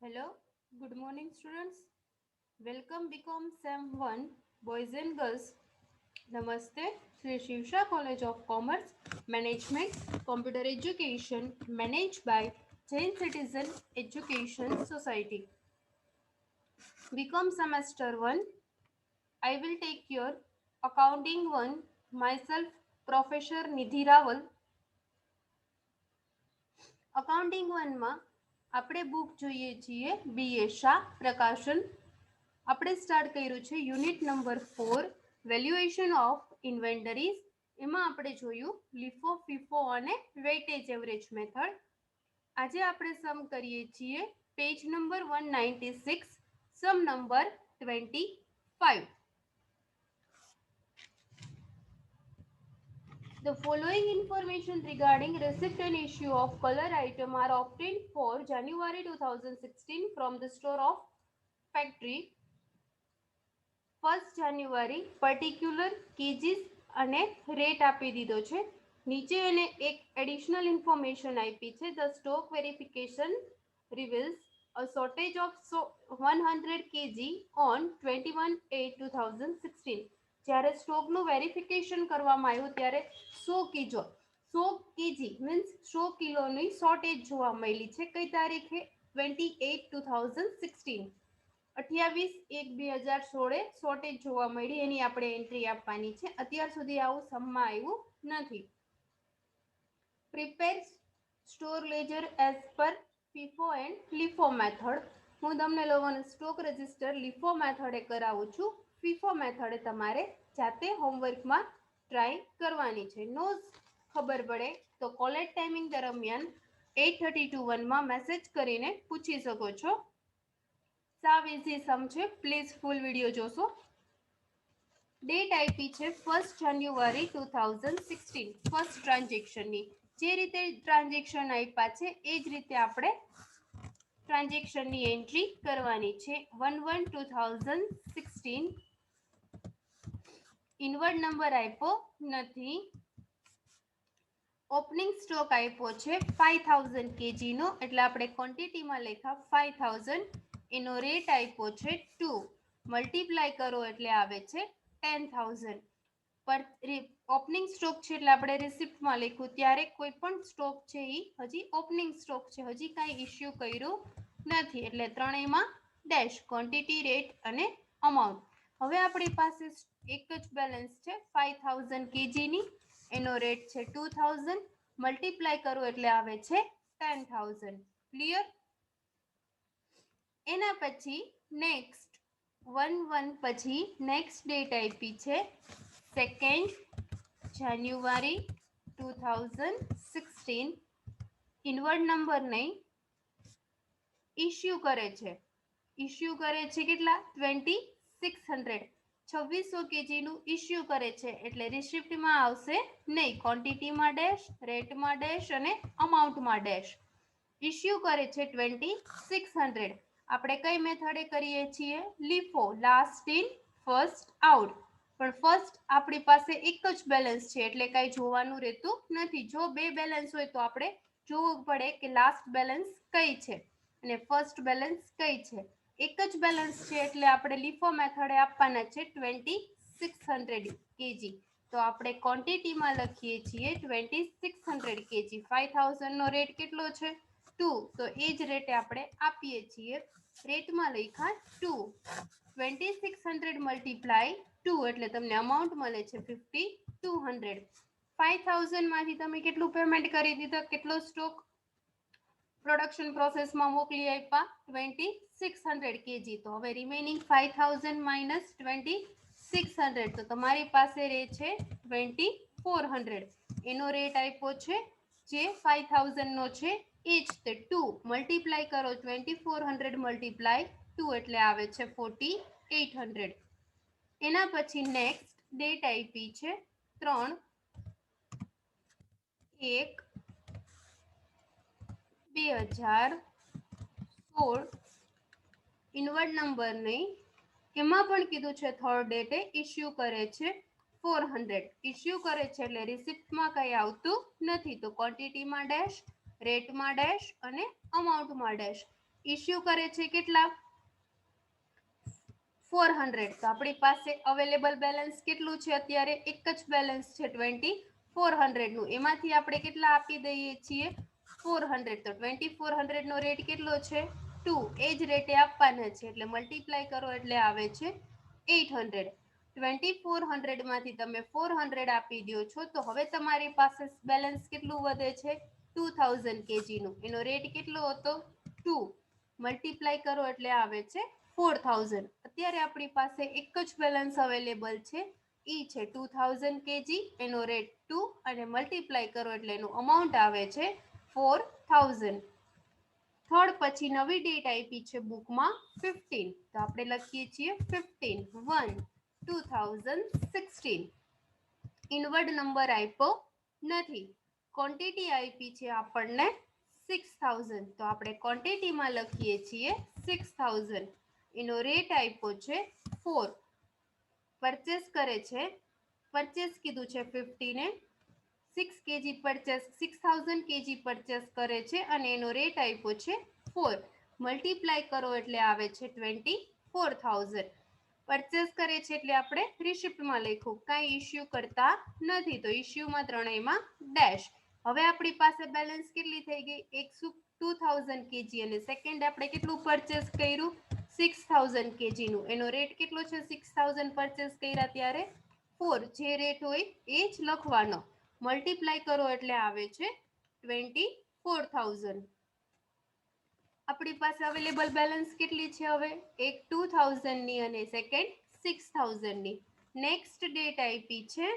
Hello, good morning students. Welcome BCom Sem 1 Boys and Girls. Namaste. Sri Shivsha College of Commerce Management Computer Education managed by Jain Citizen Education Society. BCom Semester 1. I will take your Accounting 1. Myself Professor Nidhi Rawal. Accounting 1માં આપણે book જોઈએ છીએ BA Shah પ્રકાશન. આપણે start કર્યું છે unit number 4 valuation of inventories. એમાં આપણે જોયું લીફો ફીફો અને વેઇટેજ એવરેજ મેથડ. આજે આપણે સમ કરીએ છીએ page number 196, sum number 25. The following information regarding receipt and issue of color item are obtained for January 2016 from the store of factory. 1st January particular kgs અને rate આપી દીધો છે. નીચે એને એક એડિશનલ ઇન્ફોર્મેશન આપી છે. The stock verification reveals a shortage of 100 kg on 21/8/2016. જ્યારે સ્ટોકનું વેરિફિકેશન કરવામાં આવ્યું ત્યારે 100 કેજી મીન્સ 100 કિલોની શોર્ટેજ જોવા મળી છે. કઈ તારીખે? 28/2016, 28/1/2016 શોર્ટેજ જોવા મળી. એની આપણે એન્ટ્રી આપવાની છે. અત્યાર સુધી આવું સમમાં આવ્યું નથી. Prepare store ledger as per FIFO and LIFO method. હું તમને લોકોને સ્ટોક રજિસ્ટર લીફો મેથડે કરાવું છું. ફીફો મેથડે તમારે જાતે હોમવર્કમાં ટ્રાય કરવાની છે. નો ખબર પડે તો કોલેજ ટાઈમિંગ દરમિયાન 8:30 to 1 મેસેજ કરીને પૂછી શકો છો. સાવ ઇઝી સમ છે, પ્લીઝ ફૂલ વિડીયો જોશો. ડેટ આપી છે 1st January 2016, ફર્સ્ટ ટ્રાન્ઝેક્શનની. જે રીતે ટ્રાન્ઝેક્શન આપ્યા છે એ જ રીતે આપણે ટ્રાન્ઝેક્શનની એન્ટ્રી કરવાની છે. 1/1/2016. ઇનવર્ડ નંબર આપ્યો નથી. ઓપનિંગ સ્ટોક આપ્યો છે 5000 kg નો, એટલે આપણે ક્વોન્ટિટીમાં લખ્યા 5000. એનો રેટ આપ્યો છે 2. મલ્ટીપ્લાય કરો એટલે આવે છે 10,000. પર ઓપનિંગ સ્ટોક છે એટલે આપણે રિસિપ્ટમાં લખ્યું ત્યારે કોઈ પણ સ્ટોક છે એ હજી ઓપનિંગ સ્ટોક છે, હજી કાંઈ ઇસ્યુ કર્યું નથી, એટલે ત્રણેયમાં ડેશ, ક્વોન્ટિટી, રેટ અને અમાઉન્ટ. હવે આપણી પાસે એક જ બેલેન્સ છે 5000 kgની. એનો રેટ છે 2000. મલ્ટીપ્લાય કરો એટલે આવે છે 10,000. ક્લિયર? એના પછી નેક્સ્ટ 1/1 પછી નેક્સ્ટ ડેટ આપી છે 2nd January 2016. ઇનવર્ડ નંબર નહીં, ઇસ્યુ કરે છે. ઇસ્યુ કરે છે કેટલા? 2600. 2600 kgનું ઇસ્યુ કરે છે એટલે રિસિપ્ટમાં આવશે નહીં. ક્વોન્ટિટીમાં ડેશ, રેટમાં ડેશ અને અમાઉન્ટમાં ડેશ. ઇસ્યુ કરે છે 2600. આપણે કઈ મેથડે કરીએ છીએ? LIFO, last in first out. પણ ફર્સ્ટ આપણી પાસે એક જ બેલેન્સ છે એટલે કાંઈ જોવાનું રહેતું નથી. જો બે બેલેન્સ હોય તો આપણે જોવું પડે કે લાસ્ટ બેલેન્સ કઈ છે અને ફર્સ્ટ બેલેન્સ કઈ છે. એક જ બેલેન્સ છે એટલે આપણે લીફો મેથડે આપવાના છે 2600 kg. તો આપણે ક્વોન્ટિટીમાં લખીએ છીએ 2600 kg. 5000 નો રેટ કેટલો છે? 2. તો એ જ રેટે આપણે આપીએ છીએ. રેટમાં લખ્યા 2. 2600 મલ્ટીપ્લાય 2 એટલે તમને અમાઉન્ટ મળે છે 5200. 5000 માંથી તમે કેટલું પેમેન્ટ કરી દીધા? કેટલો સ્ટોક પ્રોડક્શન પ્રોસેસમાં મોકલી આપ્યા? 2600 kg. તો હવે રિમેનિંગ 5000 માઇનસ 2600, તો તમારી પાસે રહે છે 2400. એનો રેટ આપ્યો છે જે 5000 નો છે એ જ તે 2. મલ્ટીપ્લાય કરો 2400 મલ્ટીપ્લાય 2 એટલે આવે છે 4800. એના પછી નેક્સ્ટ ડેટ આપી છે 3/1/2016. ઇનવર્ડ નંબર નહીં, એમાં પણ કીધું છે થર્ડ ડેટે ઇસ્યુ કરે છે 400. ઇસ્યુ કરે છે એટલે રિસિપ્ટમાં કંઈ આવતું નથી. તો ક્વોન્ટિટીમાં ડેશ, રેટમાં ડેશ અને અમાઉન્ટમાં ડેશ. ઇશ્યુ કરે છે કેટલા 400. તો આપણી પાસે અવેલેબલ બેલેન્સ કેટલું છે અત્યારે એક જ બેલેન્સ છે 2400 નું, એમાંથી આપણે કેટલા આપી દઈએ છીએ 400. તો 2400 નો રેટ કેટલો છે 2, એ જ રેટે આપવાના છે એટલે મલ્ટીપ્લાય કરો એટલે આવે છે 800. 2400 માંથી તમે 400 આપી દો છો તો હવે તમારી પાસે બેલેન્સ કેટલું વધે છે 2000 kg નું, એનો રેટ કેટલો હતો 2, મલ્ટીપ્લાય કરો એટલે આવે છે 4000. અત્યારે આપણી પાસે એક જ બેલેન્સ અવેલેબલ છે, ઈ છે 2000 kg, એનો રેટ 2 અને મલ્ટીપ્લાય કરો એટલે એનું અમાઉન્ટ આવે છે 4000. થર્ડ પછી નવી ડેટ આપી છે બુકમાં 15. તો આપણે લખીએ છીએ 15 1 2016. ઇનવર્ડ નંબર આપ્યો નથી, ક્વોન્ટિટી આપી છે આપણને 6000. તો આપણે ક્વોન્ટિટીમાં લખીએ છીએ 6000. એનો રેટ આપ્યો છે 4. પરચેસ કરે છે, પરચેસ કીધું છે 50 ને, 6 kg પરચેસ 6000 kg પરચેસ કરે છે અને એનો રેટ આપ્યો છે 4. મલ્ટીપ્લાય કરો એટલે આવે છે 24000. પરચેસ કરે છે એટલે આપણે રિસિપ્ટમાં લખ્યું, કાંઈ ઇશ્યુ કરતા નથી તો ઇશ્યુમાં ત્રણેયમાં ડેશ. હવે આપણી પાસે બેલેન્સ કેટલી થઈ ગઈ 2000 kg અને સેકન્ડ આપણે કેટલું પરચેસ કર્યું 6000 kg નું, એનો રેટ કેટલો છે 6000 પરચેસ કર્યા ત્યારે 4, જે રેટ હોય એ જ લખવાનો, મલ્ટીપ્લાય કરો એટલે આવે છે 24000. આપણી પાસે અવેલેબલ બેલેન્સ કેટલી છે હવે એક 2000 ની અને સેકન્ડ 6000 ની. નેક્સ્ટ ડેટ આપી છે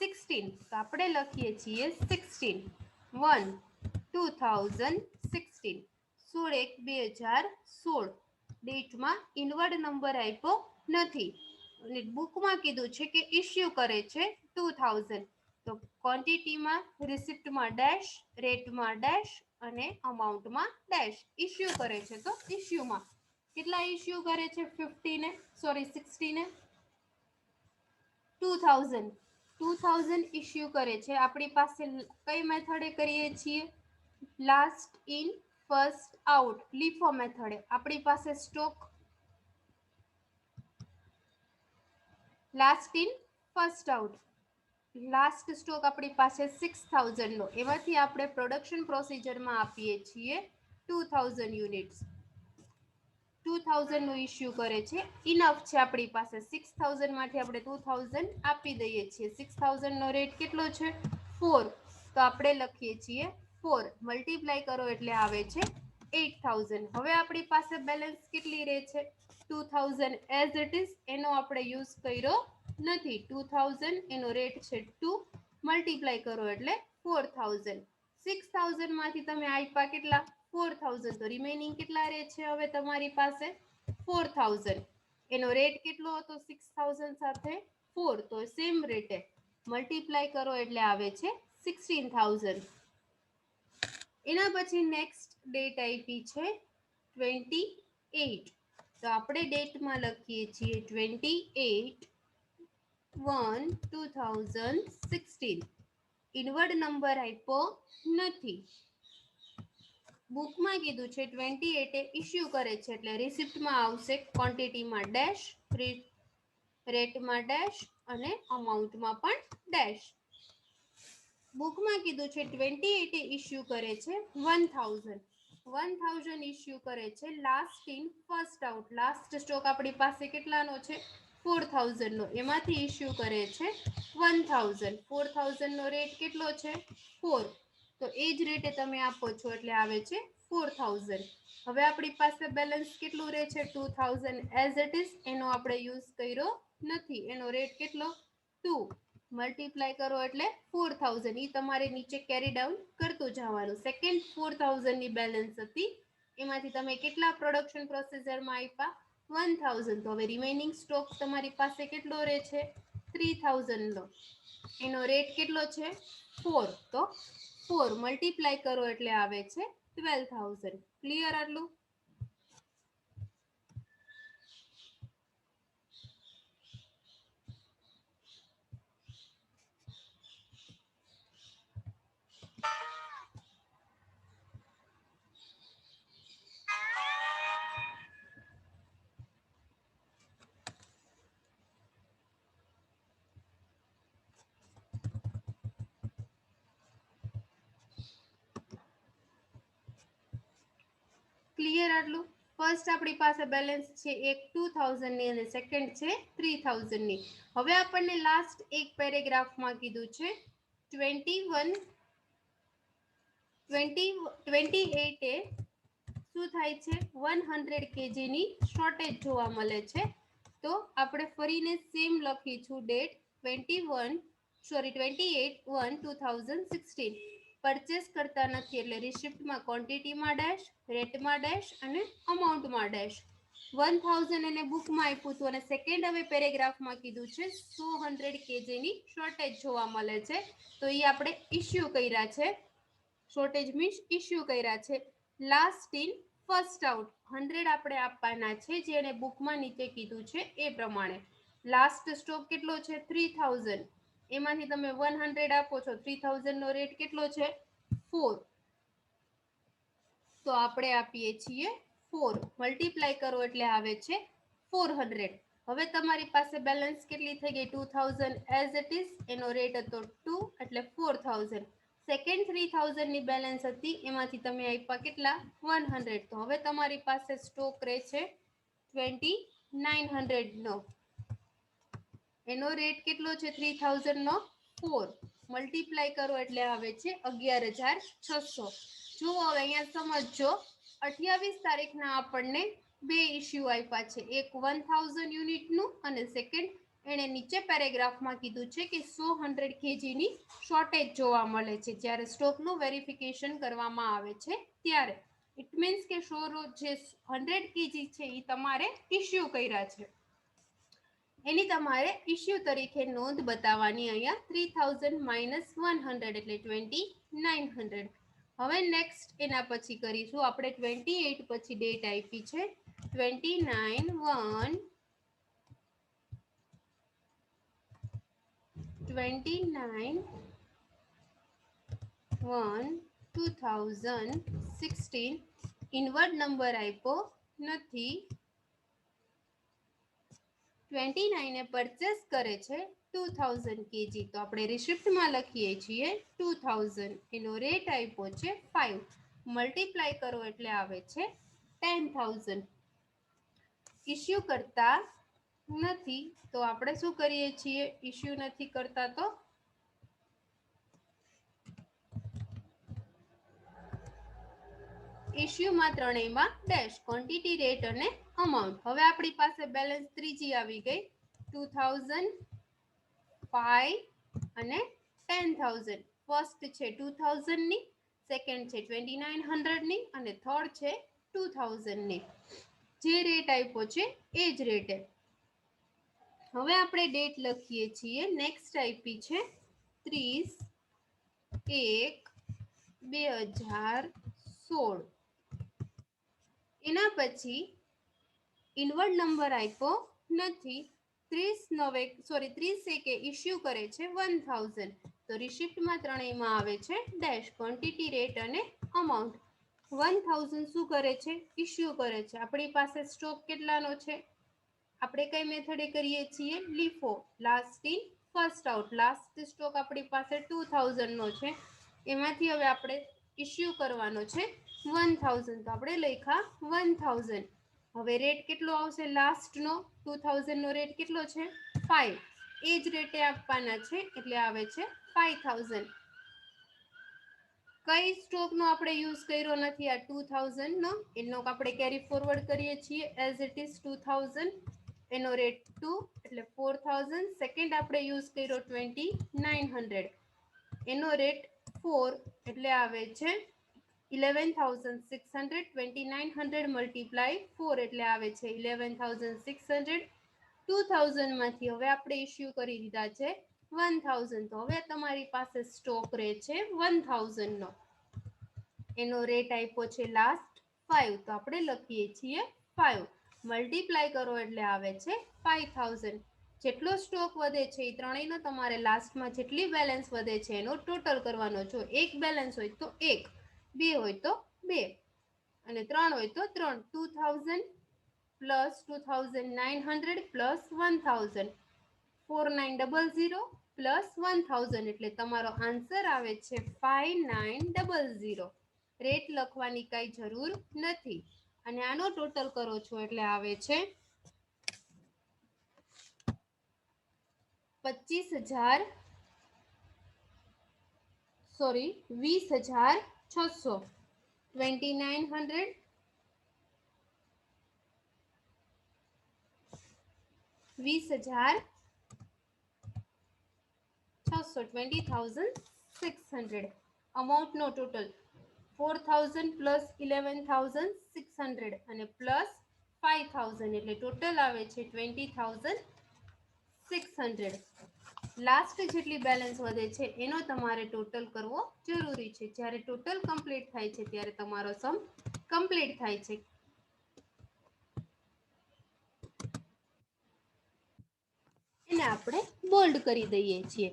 16. તો આપણે લખીએ છીએ 16 1 2016, 16/1/2016. ડેટમાં ઇનવર્ડ નંબર આપ્યો નથી અને બુકમાં કીધું છે કે ઇશ્યુ કરે છે 2000. તો ક્વોન્ટિટીમાં રિસિપ્ટમાં ડેશ, રેટમાં ડેશ અને અમાઉન્ટમાં ડેશ. ઇશ્યુ કરે છે તો ઇશ્યુમાં કેટલા ઇશ્યુ કરે છે 50 ને, સોરી 60 ને 2000 ઇશ્યુ કરે છે. આપણી પાસે કઈ મેથડે કરીએ છીએ લાસ્ટ ઇન ફર્સ્ટ આઉટ, લીફો મેથડે. આપણી પાસે stock last in first out, last stock આપણી પાસે 6000 નો, એમાંથી આપણે પ્રોડક્શન પ્રોસીજરમાં આપીએ છીએ 2000 યુનિટ્સ. 2000 નું ઇશ્યુ કરે છે, ઇનફ છે આપણી પાસે 6000 માંથી આપણે 2000 આપી દઈએ છીએ. 6000 નો રેટ કેટલો છે 4. તો આપણે લખીએ છીએ 4, મલ્ટીપ્લાય કરો એટલે આવે છે 8000. હવે આપણી પાસે બેલેન્સ કેટલી રહે છે 2000 એઝ ઇટ ઇઝ, એનો આપણે યુઝ કર્યો નથી. 2000 એનો રેટ છે 2, મલ્ટીપ્લાય કરો એટલે 4000. 6000 માંથી તમે આપ્યા કેટલા 4000, તો રિમેનિંગ કેટલા રહે છે હવે તમારી પાસે 4000. એનો રેટ કેટલો હતો 6000 સાથે 4, તો સેમ રેટે મલ્ટીપ્લાય કરો એટલે આવે છે 16000. એના પછી નેક્સ્ટ ડેટ આપી છે 28. તો આપણે ડેટમાં લખીએ છીએ 28/1/2016. ઇનવર્ડ નંબર આપ્યો નથી, બુકમાં કીધું છે 28 એ ઇશ્યુ કરે છે એટલે રિસિપ્ટમાં આવશે ક્વોન્ટિટીમાં ડેશ, રેટમાં ડેશ અને અમાઉન્ટમાં પણ ડેશ. બુકમાં કીધું છે 28 એ ઇશ્યુ કરે છે 1000 ઇશ્યુ કરે છે last in first out. Last stock આપણી પાસે કેટલાનો છે 4000 નો, એમાંથી ઇશ્યુ કરે છે 1000. 4000 નો રેટ કેટલો છે 4, તો એ જ રેટે તમે આપો છો એટલે આવે છે 4000. હવે આપણી પાસે બેલેન્સ કેટલું રહે છે 2000 એઝ ઇટ ઇઝ, એનો આપણે યુઝ કર્યો નથી. એનો રેટ કેટલો 2, મલ્ટીપ્લાય કરો એટલે 4000. એ તમારે નીચે કેરી ડાઉન કરતું જવાનું. સેકન્ડ 4000 ની બેલેન્સ હતી, એમાંથી તમે કેટલા પ્રોડક્શન પ્રોસીજરમાં આપ્યા 1000. તો હવે રિમેનિંગ સ્ટોક તમારી પાસે કેટલો રહે છે 3000 નો, એનો રેટ કેટલો છે 4, તો 4 મલ્ટીપ્લાય કરો એટલે આવે છે 12000. ક્લિયર આટલું? ક્લિયર આટલું? ફર્સ્ટ આપણી પાસે બેલેન્સ છે એક 2000 ની અને સેકન્ડ છે 3000 ની. હવે આપણને લાસ્ટ એક પેરેગ્રાફમાં કીધું છે 28 એ શું થાય છે 100 kg ની શોર્ટેજ જોવા મળે છે. તો આપણે ફરીને સેમ લખીશું ડેટ 28/1/2016. પરચેસ કરતા નથી એટલે રિસિપ્ટમાં ક્વોન્ટિટીમાં ડેશ, રેટમાં ડેશ અને અમાઉન્ટમાં ડેશ. 1000 એને બુકમાં આપ્યું હતું અને સેકન્ડ હવે પેરેગ્રાફમાં કીધું છે 100 kg ની શોર્ટેજ જોવા મળે છે. તો એ આપણે ઇસ્યુ કર્યા છે. શોર્ટેજ મીન્સ ઇસ્યુ કર્યા છે. લાસ્ટ ઇન ફર્સ્ટ આઉટ 100 આપણે આપવાના છે જેને બુકમાં નીચે કીધું છે એ પ્રમાણે. લાસ્ટ સ્ટોક કેટલો છે 3000. એમાંથી તમે 100 આપો છો 3000 નો રેટ કેટલો છે 4. તો આપણે આપીએ છીએ 4 મલ્ટીપ્લાય કરો એટલે આવે છે 400. હવે તમારી પાસે બેલેન્સ કેટલી થઈ ગઈ 2000 એઝ ઇટ ઇઝ. એનો રેટ હતો 2 એટલે 4000. સેકન્ડ 3000 ની બેલેન્સ હતી એમાંથી તમે આપ્યા કેટલા 100. તો હવે તમારી પાસે સ્ટોક રહે છે 2900 નો. એનો રેટ કેટલો છે 3000 નો 4. મલ્ટીપ્લાય કરો એટલે આવે છે 11600. જુઓ હવે અહીંયા સમજો 28 તારીખના આપણને બે ઇસ્યુ આપ્યા છે એક 1000 યુનિટનું અને સેકન્ડ એણે નીચે પેરેગ્રાફમાં કીધું છે કે 100 kg ની શોર્ટેજ જોવા મળે છે જ્યારે સ્ટોકનું વેરિફિકેશન કરવામાં આવે છે ત્યારે. ઇટ મીન્સ કે જે 100 kg છે એ તમારે ઇસ્યુ કર્યા છે એની તમારે ઇસ્યુ તરીકે નોંધ બતાવવાની અહીંયા 3000 - 100 એટલે 2900. હવે નેક્સ્ટ એના પછી કરીશું આપણે 28 પછી ડેટ આપી છે 29/1/2016. ઇનવર્ડ નંબર આપ્યો નથી. 29 એ પરચેસ કરે છે 2000 kg. તો આપણે રિસિપ્ટમાં લખીએ છીએ 2000. એનો રેટ આપ્યો છે 5. મલ્ટીપ્લાય કરો એટલે આવે છે 10000. ઇસ્યુ કરતા નથી તો આપણે શું કરીએ છીએ ઇસ્યુ નથી કરતા તો ઇસ્યુમાં ત્રણેયમાં ડેશ ક્વોન્ટિટી રેટ અને અમાઉન્ટ. હવે આપણી પાસે બેલેન્સ ત્રીજી આવી ગઈ 2000, 5 અને 10000. ફર્સ્ટ છે 2000 ની, સેકન્ડ છે 2900 ની અને થર્ડ છે 2000 ની. જે રેટ આપ્યો છે એ જ રેટે. હવે આપણે ડેટ લખીએ છીએ. નેક્સ્ટ આપી છે 30/1/2016. એના પછી ઇનવર્ડ નંબર આપ્યો નથી. 30 એકે ઇસ્યુ કરે છે 1000. તો રિસિપ્ટમાં ત્રણેયમાં આવે છે ડેશ ક્વોન્ટિટી રેટ અને અમાઉન્ટ. 1000 શું કરે છે ઇસ્યુ કરે છે. આપણી પાસે સ્ટોક કેટલાનો છે આપણે કઈ મેથડે કરીએ છીએ LIFO. Last in first out. Last stock આપણી પાસે 2000 નો છે એમાંથી હવે આપણે ઇસ્યુ કરવાનો છે 1000. તો આપણે લખ્યા 1000. હવે રેટ કેટલો આવશે લાસ્ટનો 2000 નો રેટ કેટલો છે 5. એ જ રેટે આપવાના છે એટલે આવે છે 5000. કઈ સ્ટોકનો આપણે યુઝ કર્યો નથી આ 2000 નો. એનો આપણે કેરી ફોરવર્ડ કરીએ છીએ એઝ ઇટ ઇઝ 2000. એનો રેટ 2 એટલે 4000. સેકન્ડ આપણે યુઝ કર્યો 2900. એનો રેટ 4 એટલે આવે છે 11600. 2900 મલ્ટીપ્લાય 4 એટલે આવે છે 11600. 2000 માંથી હવે આપણે ઇસ્યુ કરી દીધા છે 1000. તો હવે તમારી પાસે સ્ટોક રહે છે 1000 નો. એનો રેટ આપ્યો છે લાસ્ટ 5. તો આપણે લખીએ છીએ 5. મલ્ટીપ્લાય કરો એટલે આવે છે 5000. જેટલો સ્ટોક વધે છે એ ત્રણેયનો તમારે લાસ્ટમાં જેટલી બેલેન્સ વધે છે એનો ટોટલ કરવાનો. જો એક બેલેન્સ હોય તો 1, 2 હોય તો 2 અને 3 હોય તો 3. 2000 પ્લસ 2900 પ્લસ 1000. 4900 પ્લસ 1000 એટલે તમારો આન્સર આવે છે 5900. રેટ લખવાની કઈ જરૂર નથી. અને આનો ટોટલ કરો છો એટલે આવે છે 25,000 સોરી 20,600 2900 20,600 20,600 amount નો ટોટલ 4,000 પ્લસ 11,600 અને પ્લસ 5,000 એટલે ટોટલ આવે છે 20,600. લાસ્ટ જેટલી બેલેન્સ વધે છે એનો તમારે ટોટલ કરવો જરૂરી છે. જ્યારે ટોટલ કમ્પ્લીટ થાય છે ત્યારે તમારો સમ કમ્પ્લીટ થાય છે. એને આપણે બોલ્ડ કરી દઈએ છીએ.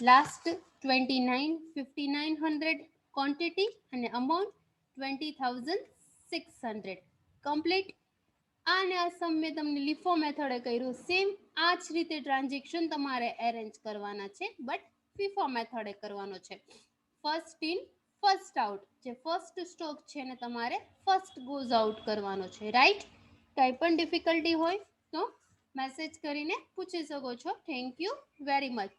લાસ્ટ 59,5,900 ક્વોન્ટિટી અને અમાઉન્ટ 20,600 કમ્પ્લીટ. અને આ સમ મેં તમને લીફો મેથડે કર્યું. સેમ આ જ રીતે ટ્રાન્ઝેક્શન તમારે એરેન્જ કરવાના છે, બટ ફીફો મેથડે કરવાનો છે. ફર્સ્ટ ઇન ફર્સ્ટ આઉટ, જે ફર્સ્ટ સ્ટોક છે ને તમારે ફર્સ્ટ ગોઝ આઉટ કરવાનો છે. રાઈટ? કંઈ પણ ડિફિકલ્ટી હોય તો મેસેજ કરીને પૂછી શકો છો. Thank you very much.